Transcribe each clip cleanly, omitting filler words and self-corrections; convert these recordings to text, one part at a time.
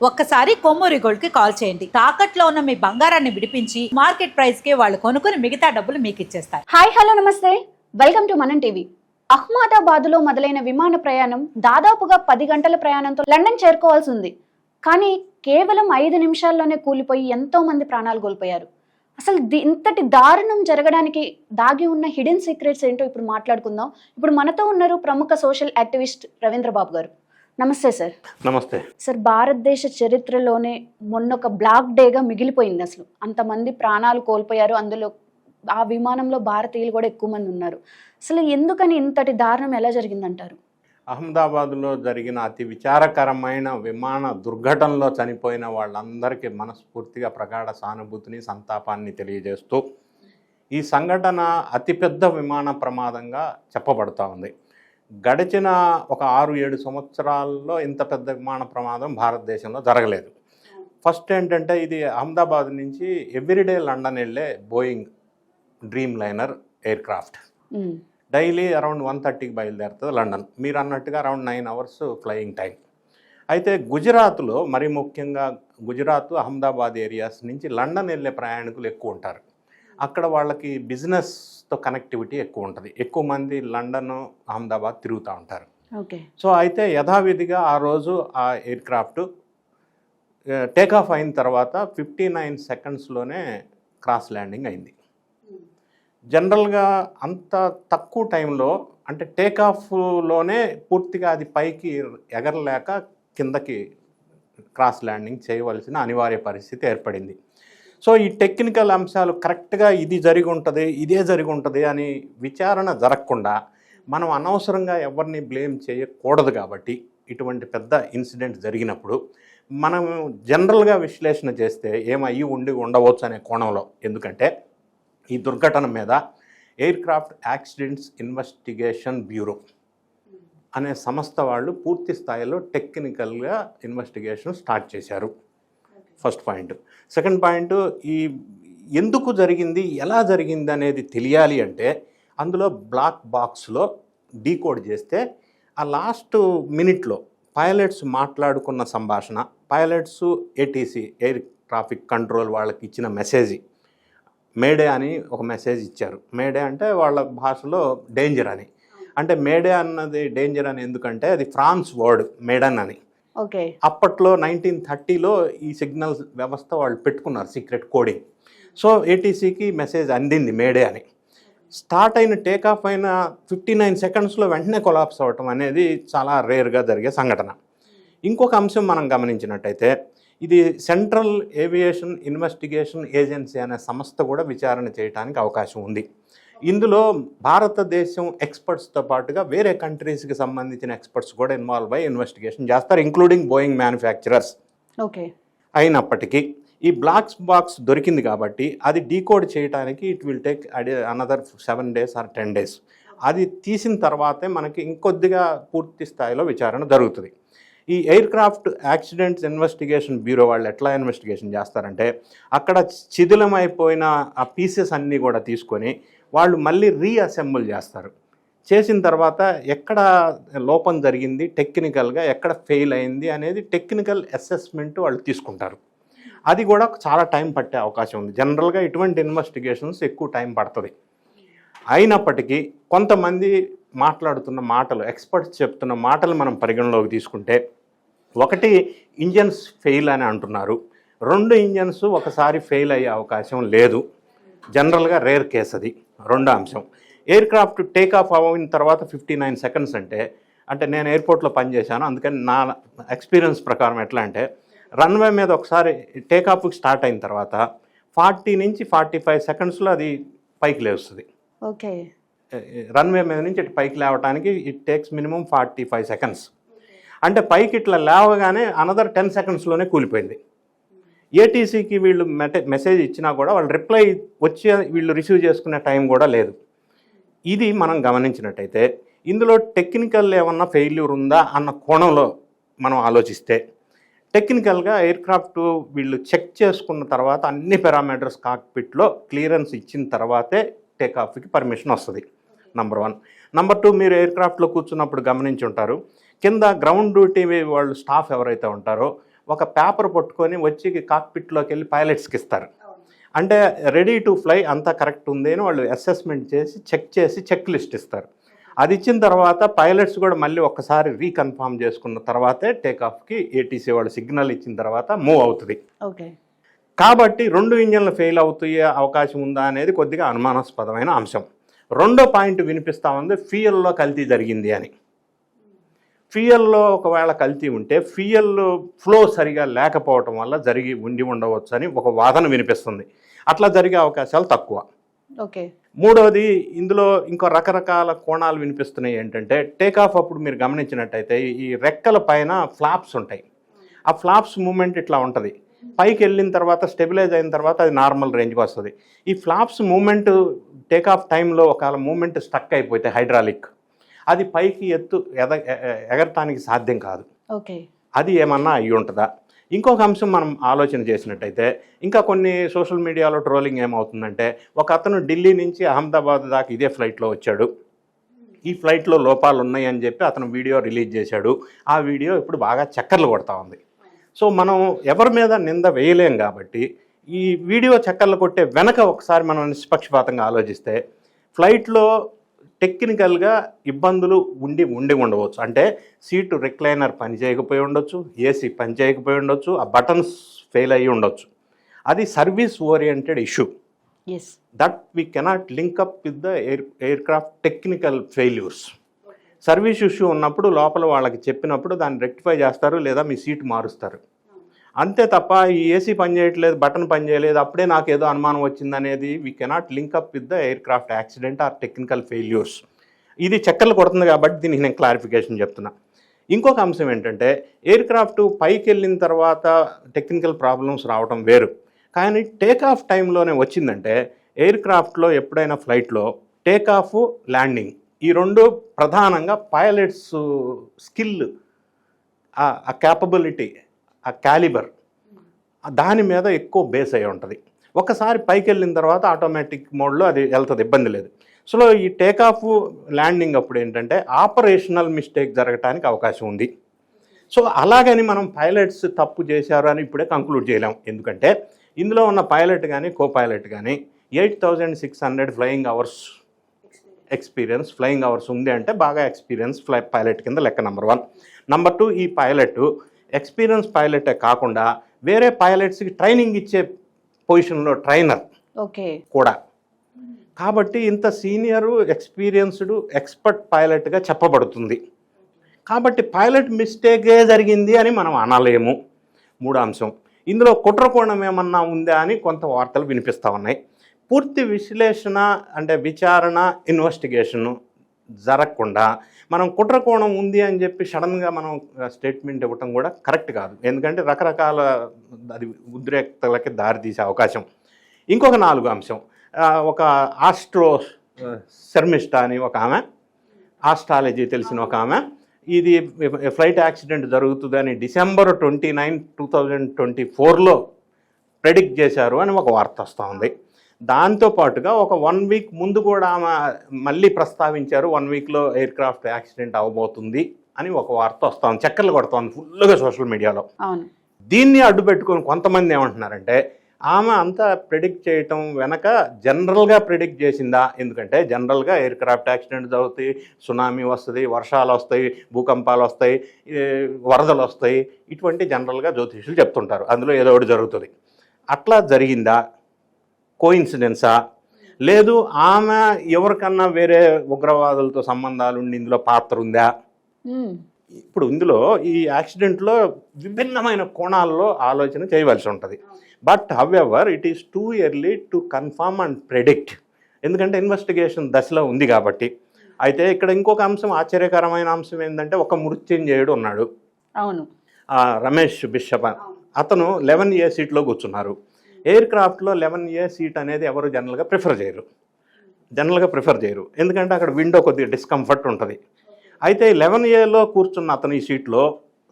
ఒక్కసారి కొమ్మూరి గోల్డ్ కి కాల్ చేయండి. తాకట్లో ఉన్న మీ బంగారాన్ని విడిపించి మార్కెట్ ప్రైస్ కి వాళ్ళు కొనుక్కుని మిగతా డబ్బులు మీకు ఇచ్చేస్తారు. హాయ్ హలో నమస్తే, వెల్కమ్ టు మనం టీవీ. అహ్మదాబాద్ లో మొదలైన విమాన ప్రయాణం దాదాపుగా 10 గంటల ప్రయాణంతో లండన్ చేరుకోవాల్సి ఉంది. కానీ కేవలం 5 నిమిషాల్లోనే కూలిపోయి ఎంతో మంది ప్రాణాలు కోల్పోయారు. అసలు ఇంతటి దారుణం జరగడానికి దాగి ఉన్న హిడెన్ సీక్రెట్స్ ఏంటో ఇప్పుడు మాట్లాడుకుందాం. ఇప్పుడు మనతో ఉన్నారు ప్రముఖ సోషల్ యాక్టివిస్ట్ రవీంద్ర బాబు గారు. నమస్తే సార్. నమస్తే సార్, భారతదేశ చరిత్రలోనే మొన్న ఒక బ్లాక్ డేగా మిగిలిపోయింది. అసలు అంతమంది ప్రాణాలు కోల్పోయారు. అందులో ఆ విమానంలో భారతీయులు కూడా ఎక్కువ మంది ఉన్నారు. అసలు ఎందుకని ఇంతటి దారుణం ఎలా జరిగిందంటారు? అహ్మదాబాద్లో జరిగిన అతి విచారకరమైన విమాన దుర్ఘటనలో చనిపోయిన వాళ్ళందరికీ మనస్ఫూర్తిగా ప్రగాఢ సానుభూతిని సంతాపాన్ని తెలియజేస్తూ ఈ సంఘటన అతిపెద్ద విమాన ప్రమాదంగా చెప్పబడుతూ ఉంది. గడిచిన ఒక 6-7 సంవత్సరాల్లో ఇంత పెద్ద విమాన ప్రమాదం భారతదేశంలో జరగలేదు. ఫస్ట్ ఏంటంటే ఇది అహ్మదాబాద్ నుంచి ఎవ్రీడే లండన్ వెళ్ళే Boeing Dreamliner aircraft. Daily around 1:30కి బయలుదేరుతుంది లండన్. మీరు అన్నట్టుగా అరౌండ్ 9 అవర్స్ ఫ్లయింగ్ టైం. అయితే గుజరాత్లో మరీ ముఖ్యంగా గుజరాత్ అహ్మదాబాద్ ఏరియాస్ నుంచి లండన్ వెళ్ళే ప్రయాణికులు ఎక్కువ ఉంటారు. అక్కడ వాళ్ళకి బిజినెస్తో కనెక్టివిటీ ఎక్కువ ఉంటుంది. ఎక్కువ మంది లండన్ అహ్మదాబాద్ తిరుగుతూ ఉంటారు. ఓకే. సో అయితే యథావిధిగా ఆ రోజు ఆ ఎయిర్ క్రాఫ్ట్ టేకాఫ్ అయిన తర్వాత 59 సెకండ్స్లోనే క్రాస్ ల్యాండింగ్ అయింది. జనరల్గా అంత తక్కువ టైంలో అంటే టేకాఫ్లోనే పూర్తిగా అది పైకి ఎగరలేక కిందకి క్రాస్ ల్యాండింగ్ చేయవలసిన అనివార్య పరిస్థితి ఏర్పడింది. సో ఈ టెక్నికల్ అంశాలు కరెక్ట్గా ఇది జరిగి ఉంటుంది, ఇదే జరిగి ఉంటుంది అని విచారణ జరగకుండా మనం అనవసరంగా ఎవరిని బ్లేమ్ చేయకూడదు. కాబట్టి ఇటువంటి పెద్ద ఇన్సిడెంట్ జరిగినప్పుడు మనం జనరల్గా విశ్లేషణ చేస్తే ఏమయ్యి ఉండవచ్చు అనే కోణంలో, ఎందుకంటే ఈ దుర్ఘటన మీద air craft accidents investigation bureau అనే సంస్థ వాళ్ళు పూర్తి స్థాయిలో టెక్నికల్గా ఇన్వెస్టిగేషన్ స్టార్ట్ చేశారు. First point. సెకండ్ పాయింట్, ఈ ఎందుకు జరిగింది, ఎలా జరిగింది అనేది తెలియాలి అంటే అందులో బ్లాక్ బాక్స్లో డీకోడ్ చేస్తే ఆ లాస్ట్ మినిట్లో పైలట్స్ మాట్లాడుకున్న సంభాషణ, pilots ATC air traffic control వాళ్ళకి ఇచ్చిన మెసేజ్, మేడే అని ఒక మెసేజ్ ఇచ్చారు. మేడే అంటే వాళ్ళ భాషలో డేంజర్ అని. అంటే మేడే అన్నది డేంజర్ అని ఎందుకంటే అది ఫ్రాన్స్ వర్డ్ మేడన్ అని. ఓకే. అప్పట్లో 1930లో ఈ సిగ్నల్ వ్యవస్థ వాళ్ళు పెట్టుకున్నారు, సీక్రెట్ కోడింగ్. సో ఏటీసీకి మెసేజ్ అందింది మేడే అని. స్టార్ట్ అయిన టేకాఫ్ అయిన 59 సెకండ్స్లో వెంటనే కొలాప్స్ అవ్వటం అనేది చాలా రేర్గా జరిగే సంఘటన. ఇంకొక అంశం మనం గమనించినట్టయితే ఇది సెంట్రల్ ఏవియేషన్ ఇన్వెస్టిగేషన్ ఏజెన్సీ అనే సంస్థ కూడా విచారణ చేయడానికి అవకాశం ఉంది. ఇందులో భారతదేశం ఎక్స్పర్ట్స్తో పాటుగా వేరే కంట్రీస్కి సంబంధించిన ఎక్స్పర్ట్స్ కూడా ఇన్వాల్వ్ అయ్యి ఇన్వెస్టిగేషన్ చేస్తారు, ఇంక్లూడింగ్ బోయింగ్ మ్యానుఫ్యాక్చరర్స్. ఓకే. అయినప్పటికీ ఈ బ్లాక్ బాక్స్ దొరికింది కాబట్టి అది డీకోడ్ చేయడానికి it will take another 7 days or 10 days. అది తీసిన తర్వాతే మనకి ఇంకొద్దిగా పూర్తి స్థాయిలో విచారణ జరుగుతుంది. ఈ air craft accidents investigation bureau వాళ్ళు ఎట్లా ఇన్వెస్టిగేషన్ చేస్తారంటే అక్కడ శిథిలమైపోయిన ఆ పీసెస్ అన్నీ కూడా తీసుకొని వాళ్ళు మళ్ళీ రీఅసెంబుల్ చేస్తారు. చేసిన తర్వాత ఎక్కడ లోపం జరిగింది, టెక్నికల్గా ఎక్కడ ఫెయిల్ అయింది అనేది టెక్నికల్ అసెస్మెంట్ వాళ్ళు తీసుకుంటారు. అది కూడా చాలా టైం పట్టే అవకాశం ఉంది. జనరల్గా ఇటువంటి ఇన్వెస్టిగేషన్స్ ఎక్కువ టైం పడుతుంది. అయినప్పటికీ కొంతమంది మాట్లాడుతున్న మాటలు, ఎక్స్పర్ట్స్ చెప్తున్న మాటలు మనం పరిగణలోకి తీసుకుంటే, ఒకటి ఇంజన్స్ ఫెయిల్ అని అంటున్నారు. 2 ఇంజన్స్ ఒకసారి ఫెయిల్ అయ్యే అవకాశం లేదు, జనరల్గా రేర్ కేస్ అది. రెండో అంశం, ఎయిర్ క్రాఫ్ట్ టేకాఫ్ అయిన తర్వాత 59 సెకండ్స్ అంటే నేను ఎయిర్పోర్ట్లో పనిచేశాను, అందుకని నా ఎక్స్పీరియన్స్ ప్రకారం ఎట్లా అంటే రన్వే మీద ఒకసారి టేకాఫ్కి స్టార్ట్ అయిన తర్వాత 40 నుంచి 45 సెకండ్స్లో అది పైకి లేస్తుంది. ఓకే. రన్వే మీద నుంచి ఇటు పైకి లేవడానికి ఇట్ టేక్స్ మినిమం 45 సెకండ్స్. అంటే పైకి ఇట్లా లేవగానే అనదర్ 10 సెకండ్స్లోనే కూలిపోయింది. ఏటీసీకి వీళ్ళు మెసేజ్ ఇచ్చినా కూడా వాళ్ళు రిప్లై వచ్చి వీళ్ళు రిసీవ్ చేసుకునే టైం కూడా లేదు. ఇది మనం గమనించినట్టయితే ఇందులో టెక్నికల్ ఏమన్నా ఫెయిల్యూర్ ఉందా అన్న కోణంలో మనం ఆలోచిస్తే, టెక్నికల్గా ఎయిర్ క్రాఫ్ట్ వీళ్ళు చెక్ చేసుకున్న తర్వాత అన్ని పారామీటర్స్ కాక్పిట్లో క్లియరెన్స్ ఇచ్చిన తర్వాతే టేకాఫ్కి పర్మిషన్ వస్తుంది. నంబర్ 1. నంబర్ 2, మీరు ఎయిర్ క్రాఫ్ట్లో కూర్చున్నప్పుడు గమనించి ఉంటారు, కింద గ్రౌండ్ డ్యూటీ వాళ్ళు స్టాఫ్ ఎవరైతే ఉంటారో ఒక పేపర్ పట్టుకొని వచ్చి కాక్పిట్లోకి వెళ్ళి పైలట్స్కి ఇస్తారు. అంటే రెడీ టు ఫ్లై అంతా కరెక్ట్ ఉంది అని వాళ్ళు అసెస్మెంట్ చేసి చెక్ లిస్ట్ ఇస్తారు. అది ఇచ్చిన తర్వాత పైలట్స్ కూడా మళ్ళీ ఒక్కసారి రీకన్ఫర్మ్ చేసుకున్న తర్వాతే టేకాఫ్కి ఏటీసీ వాళ్ళు సిగ్నల్ ఇచ్చిన తర్వాత మూవ్ అవుతుంది. ఓకే. కాబట్టి 2 ఇంజన్లు ఫెయిల్ అవుతాయే అవకాశం ఉందా అనేది కొద్దిగా అనుమానాస్పదమైన అంశం. రెండో పాయింట్ వినిపిస్తూ ఉంది, ఫ్యూయల్లో కల్తీ జరిగింది అని. ఫ్యూయల్లో ఒకవేళ కల్తీ ఉంటే ఫ్యూయల్ ఫ్లో సరిగా లేకపోవటం వల్ల జరిగి ఉండవచ్చు అని ఒక వాదన వినిపిస్తుంది. అట్లా జరిగే అవకాశాలు తక్కువ. ఓకే. మూడవది, ఇందులో ఇంకో రకరకాల కోణాలు వినిపిస్తున్నాయి. ఏంటంటే టేకాఫ్ అప్పుడు మీరు గమనించినట్టయితే ఈ రెక్కల పైన ఫ్లాప్స్ ఉంటాయి. ఆ ఫ్లాప్స్ మూమెంట్ ఇట్లా ఉంటుంది. పైకి వెళ్ళిన తర్వాత స్టెబిలైజ్ అయిన తర్వాత అది నార్మల్ రేంజ్కి వస్తుంది. ఈ ఫ్లాప్స్ మూమెంట్ టేకాఫ్ టైంలో ఒకవేళ మూమెంట్ స్టక్ అయిపోతే హైడ్రాలిక్, అది పైకి ఎగరటానికి సాధ్యం కాదు. ఓకే. అది ఏమన్నా అయ్యి ఉంటుందా? ఇంకొక అంశం మనం ఆలోచన చేసినట్టయితే ఇంకా కొన్ని సోషల్ మీడియాలో ట్రోలింగ్ ఏమవుతుందంటే, ఒక అతను ఢిల్లీ నుంచి అహ్మదాబాద్ దాకా ఇదే ఫ్లైట్లో వచ్చాడు, ఈ ఫ్లైట్లో లోపాలు ఉన్నాయని చెప్పి అతను వీడియో రిలీజ్ చేశాడు. ఆ వీడియో ఇప్పుడు బాగా చక్కర్లు కొడతా ఉంది. సో మనం ఎవరి మీద నింద వేయలేం కాబట్టి ఈ వీడియో చక్కర్లు కొట్టే వెనక ఒకసారి మనం నిష్పక్షపాతంగా ఆలోచిస్తే ఫ్లైట్లో టెక్నికల్గా ఇబ్బందులు ఉండవచ్చు. అంటే సీటు రిక్లైనర్ పని చేయకపోయి ఉండొచ్చు, ఏసీ పని చేయకపోయి ఉండొచ్చు, ఆ బటన్స్ ఫెయిల్ అయ్యి ఉండొచ్చు. అది service oriented issue. That we cannot link up with the aircraft technical failures. Service issue ఉన్నప్పుడు లోపల వాళ్ళకి చెప్పినప్పుడు దాన్ని రెక్టిఫై చేస్తారు, లేదా మీ సీట్ మారుస్తారు. అంతే తప్ప ఈ ఏసీ పనిచేయట్లేదు, బటన్ పనిచేయలేదు, అప్పుడే నాకు ఏదో అనుమానం వచ్చిందనేది we cannot link up with the aircraft accident or technical failures. ఇది చక్కర్లు కొడుతుంది కాబట్టి దీనికి నేను క్లారిఫికేషన్ చెప్తున్నా. ఇంకొక అంశం ఏంటంటే, ఎయిర్క్రాఫ్ట్ పైకి వెళ్ళిన తర్వాత టెక్నికల్ ప్రాబ్లమ్స్ రావడం వేరు, కానీ టేకాఫ్ టైంలోనే వచ్చిందంటే ఎయిర్క్రాఫ్ట్లో ఎప్పుడైనా ఫ్లైట్లో టేకాఫ్, ల్యాండింగ్ ఈ రెండు ప్రధానంగా పైలట్స్ స్కిల్, ఆ క్యాపబిలిటీ, ఆ క్యాలిబర్ దాని మీద ఎక్కువ బేస్ అయి ఉంటుంది. ఒకసారి పైకి వెళ్ళిన తర్వాత ఆటోమేటిక్ మోడ్లో అది వెళ్తుంది, ఇబ్బంది లేదు. సో ఈ టేకాఫ్, ల్యాండింగ్ అప్పుడు ఏంటంటే ఆపరేషనల్ మిస్టేక్ జరగటానికి అవకాశం ఉంది. సో అలాగని మనం పైలట్స్ తప్పు చేశారు అని ఇప్పుడే కంక్లూడ్ చేయలేం. ఎందుకంటే ఇందులో ఉన్న పైలట్ కానీ కో పైలట్ కానీ 8600 flying hours experience, flying hours ఉంది అంటే బాగా ఎక్స్పీరియన్స్ పైలట్ కింద లెక్క. నెంబర్ 1. నెంబర్ 2, ఈ పైలట్ ఎక్స్పీరియన్స్ పైలటే కాకుండా వేరే పైలట్స్కి ట్రైనింగ్ ఇచ్చే పొజిషన్లో ట్రైనర్ కూడా. కాబట్టి ఇంత సీనియరు, ఎక్స్పీరియన్స్డ్, ఎక్స్పర్ట్ పైలట్గా చెప్పబడుతుంది. కాబట్టి పైలట్ మిస్టేకే జరిగింది అని మనం అనలేము. 3వ అంశం, ఇందులో కుట్రకోణం ఏమన్నా ఉందా అని కొంత వార్తలు వినిపిస్తూ ఉన్నాయి. పూర్తి విశ్లేషణ అంటే విచారణ, ఇన్వెస్టిగేషన్ జరగకుండా మనం కుట్రకోణం ఉంది అని చెప్పి సడన్గా మనం స్టేట్మెంట్ ఇవ్వటం కూడా కరెక్ట్ కాదు. ఎందుకంటే రకరకాల అది ఉద్రేక్తలకి దారితీసే అవకాశం. ఇంకొక 4వ అంశం, ఒక ఆస్ట్రో శర్మిష్ఠ అని ఒక ఆమె, ఆస్ట్రాలజీ తెలిసిన ఒక ఆమె, ఇది ఫ్లైట్ యాక్సిడెంట్ జరుగుతుందని December 29, 2024లో ప్రెడిక్ట్ చేశారు అని ఒక వార్త వస్తూ ఉంది. దాంతోపాటుగా ఒక 1 వీక్ ముందు కూడా ఆమె మళ్ళీ ప్రస్తావించారు, 1 వీక్లో ఎయిర్క్రాఫ్ట్ యాక్సిడెంట్ అవ్వబోతుంది అని ఒక వార్త వస్తుంది, చక్కర్లు కొడుతుంది ఫుల్గా సోషల్ మీడియాలో. దీన్ని అడ్డు పెట్టుకొని కొంతమంది ఏమంటున్నారంటే, ఆమె అంతా ప్రెడిక్ట్ చేయటం వెనక జనరల్గా ప్రెడిక్ట్ చేసిందా? ఎందుకంటే జనరల్గా ఎయిర్క్రాఫ్ట్ యాక్సిడెంట్స్ అవుతాయి, సునామీ వస్తుంది, వర్షాలు వస్తాయి, భూకంపాలు వస్తాయి, వరదలు వస్తాయి, ఇటువంటి జనరల్గా జ్యోతిష్యులు చెప్తుంటారు, అందులో ఏదో ఒకటి జరుగుతుంది. అట్లా జరిగిందా? కోయిన్సిడెన్సా? లేదు ఆమె ఎవరికన్నా వేరే ఉగ్రవాదులతో సంబంధాలు ఉండి ఇందులో పాత్ర ఉందా? ఇప్పుడు ఇందులో ఈ యాక్సిడెంట్లో విభిన్నమైన కోణాల్లో ఆలోచన చేయవలసి ఉంటుంది. But however it is too early to confirm and predict, ఎందుకంటే ఇన్వెస్టిగేషన్ దశలో ఉంది కాబట్టి. అయితే ఇక్కడ ఇంకొక అంశం, ఆశ్చర్యకరమైన అంశం ఏంటంటే, ఒక మృత్యుంజయుడు ఉన్నాడు, అవును, రమేష్ బిషప్, అతను 11A సీట్లో కూర్చున్నారు. ఎయిర్క్రాఫ్ట్లో 11A సీట్ అనేది ఎవరు జనరల్గా ప్రిఫర్ చేయరు, ఎందుకంటే అక్కడ విండో కొద్దిగా డిస్కంఫర్ట్ ఉంటుంది. అయితే 11Aలో కూర్చున్న అతను ఈ సీట్లో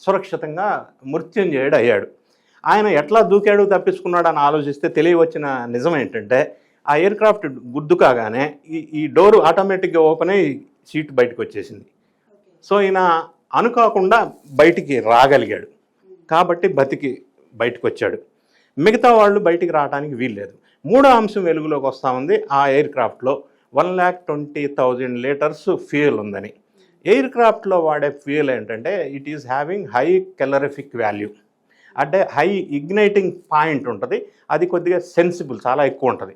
సురక్షితంగా మృత్యుంజయుడు అయ్యాడు. ఆయన ఎట్లా దూకాడు, తప్పించుకున్నాడు అని ఆలోచిస్తే తెలియవచ్చిన నిజం ఏంటంటే, ఆ ఎయిర్క్రాఫ్ట్ గుద్దు కాగానే ఈ డోరు ఆటోమేటిక్గా ఓపెన్ అయ్యి సీట్ బయటకు వచ్చేసింది. సో ఈయన అనుకోకుండా బయటికి రాగలిగాడు. కాబట్టి బతికి బయటకు వచ్చాడు. మిగతా వాళ్ళు బయటికి రావడానికి వీల్లేదు. మూడో అంశం వెలుగులోకి వస్తూ ఉంది. ఆ ఎయిర్ క్రాఫ్ట్లో 1,20,000 లీటర్స్ ఫ్యూయల్ ఉందని. ఎయిర్ క్రాఫ్ట్లో వాడే ఫ్యూయల్ ఏంటంటే it is having high calorific value, అంటే హై ఇగ్నైటింగ్ పాయింట్ ఉంటుంది. అది కొద్దిగా సెన్సిబుల్, చాలా ఎక్కువ ఉంటుంది.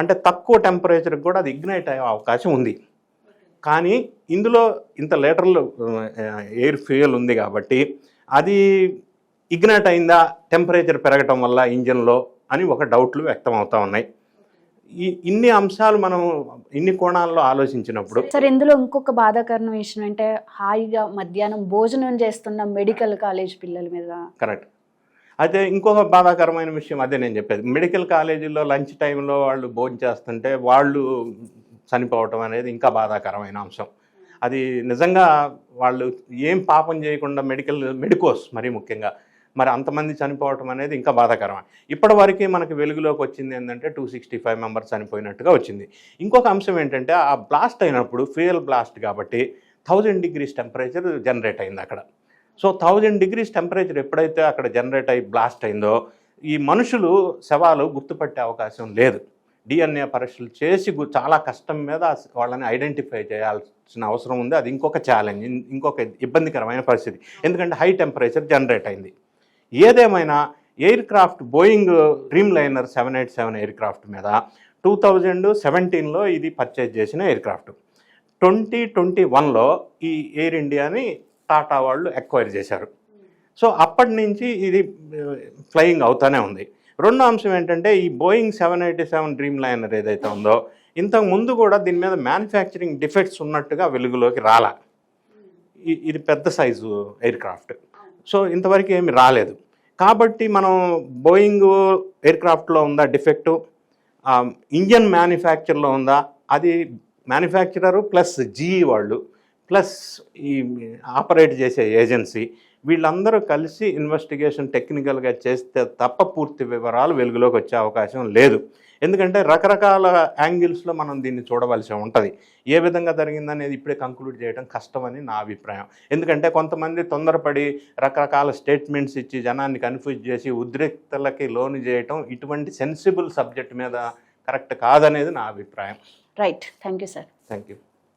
అంటే తక్కువ టెంపరేచర్కి కూడా అది ఇగ్నైట్ అయ్యే అవకాశం ఉంది. కానీ ఇందులో ఇంత లీటర్లు ఎయిర్ ఫ్యూయల్ ఉంది కాబట్టి అది ఇగ్నైట్ అయిందా టెంపరేచర్ పెరగటం వల్ల ఇంజన్లో అని ఒక డౌట్లు వ్యక్తం అవుతూ ఉన్నాయి. ఇన్ని అంశాలు మనం ఇన్ని కోణాల్లో ఆలోచించినప్పుడు సార్, ఇందులో ఇంకొక బాధాకరమైన విషయం అంటే హాయిగా మధ్యాహ్నం భోజనం చేస్తున్న మెడికల్ కాలేజ్ పిల్లల మీద. కరెక్ట్. అయితే ఇంకొక బాధాకరమైన విషయం అదే నేను చెప్పేది. మెడికల్ కాలేజీల్లో లంచ్ టైంలో వాళ్ళు భోజనం చేస్తుంటే వాళ్ళు చనిపోవటం అనేది ఇంకా బాధాకరమైన అంశం. అది నిజంగా వాళ్ళు ఏం పాపం చేయకుండా మెడికోస్ మరీ ముఖ్యంగా మరి అంతమంది చనిపోవటం అనేది ఇంకా బాధాకరం. ఇప్పటివరకు మనకి వెలుగులోకి వచ్చింది ఏంటంటే 265 మెంబర్స్ చనిపోయినట్టుగా వచ్చింది. ఇంకొక అంశం ఏంటంటే ఆ బ్లాస్ట్ అయినప్పుడు ఫ్యూయల్ బ్లాస్ట్ కాబట్టి 1000 degrees టెంపరేచర్ జనరేట్ అయింది అక్కడ. సో 1000 degrees టెంపరేచర్ ఎప్పుడైతే అక్కడ జనరేట్ అయ్యి బ్లాస్ట్ అయిందో ఈ మనుషులు శవాలు గుర్తుపట్టే అవకాశం లేదు. DNA పరీక్షలు చేసి చాలా కష్టం మీద వాళ్ళని ఐడెంటిఫై చేయాల్సిన అవసరం ఉంది. అది ఇంకొక ఛాలెంజ్, ఇంకొక ఇబ్బందికరమైన పరిస్థితి. ఎందుకంటే హై టెంపరేచర్ జనరేట్ అయింది. ఏదేమైనా air craft Boeing dream liner 787 air craft మీద 2017లో ఇది పర్చేజ్ చేసిన ఎయిర్ క్రాఫ్ట్. 2021లో ఈ ఎయిర్ ఇండియాని టాటా వాళ్ళు ఎక్వైర్ చేశారు. సో అప్పటి నుంచి ఇది ఫ్లయింగ్ అవుతూనే ఉంది. రెండో అంశం ఏంటంటే ఈ బోయింగ్ 787 డ్రీమ్ లైనర్ ఏదైతే ఉందో ఇంతకు ముందు కూడా దీని మీద మ్యానుఫ్యాక్చరింగ్ డిఫెక్ట్స్ ఉన్నట్టుగా వెలుగులోకి రాలా. ఇది పెద్ద సైజు ఎయిర్ క్రాఫ్ట్, సో ఇంతవరకు ఏమి రాలేదు. కాబట్టి మనం బోయింగ్ ఎయిర్ క్రాఫ్ట్లో ఉందా డిఫెక్టు, ఇంజన్ మ్యానుఫ్యాక్చర్లో ఉందా, అది మ్యానుఫ్యాక్చరరు ప్లస్ జీఈ వాళ్ళు ప్లస్ ఈ ఆపరేట్ చేసే ఏజెన్సీ వీళ్ళందరూ కలిసి ఇన్వెస్టిగేషన్ టెక్నికల్గా చేస్తే తప్ప పూర్తి వివరాలు వెలుగులోకి వచ్చే అవకాశం లేదు. ఎందుకంటే రకరకాల యాంగిల్స్లో మనం దీన్ని చూడవలసి ఉంటుంది. ఏ విధంగా జరిగిందనేది ఇప్పుడే కంక్లూడ్ చేయడం కష్టమని నా అభిప్రాయం. ఎందుకంటే కొంతమంది తొందరపడి రకరకాల స్టేట్మెంట్స్ ఇచ్చి జనాన్ని కన్ఫ్యూజ్ చేసి ఉద్రిక్తలకి లోను చేయటం ఇటువంటి సెన్సిబుల్ సబ్జెక్ట్ మీద కరెక్ట్ కాదనేది నా అభిప్రాయం. Right, thank you sir. Thank you.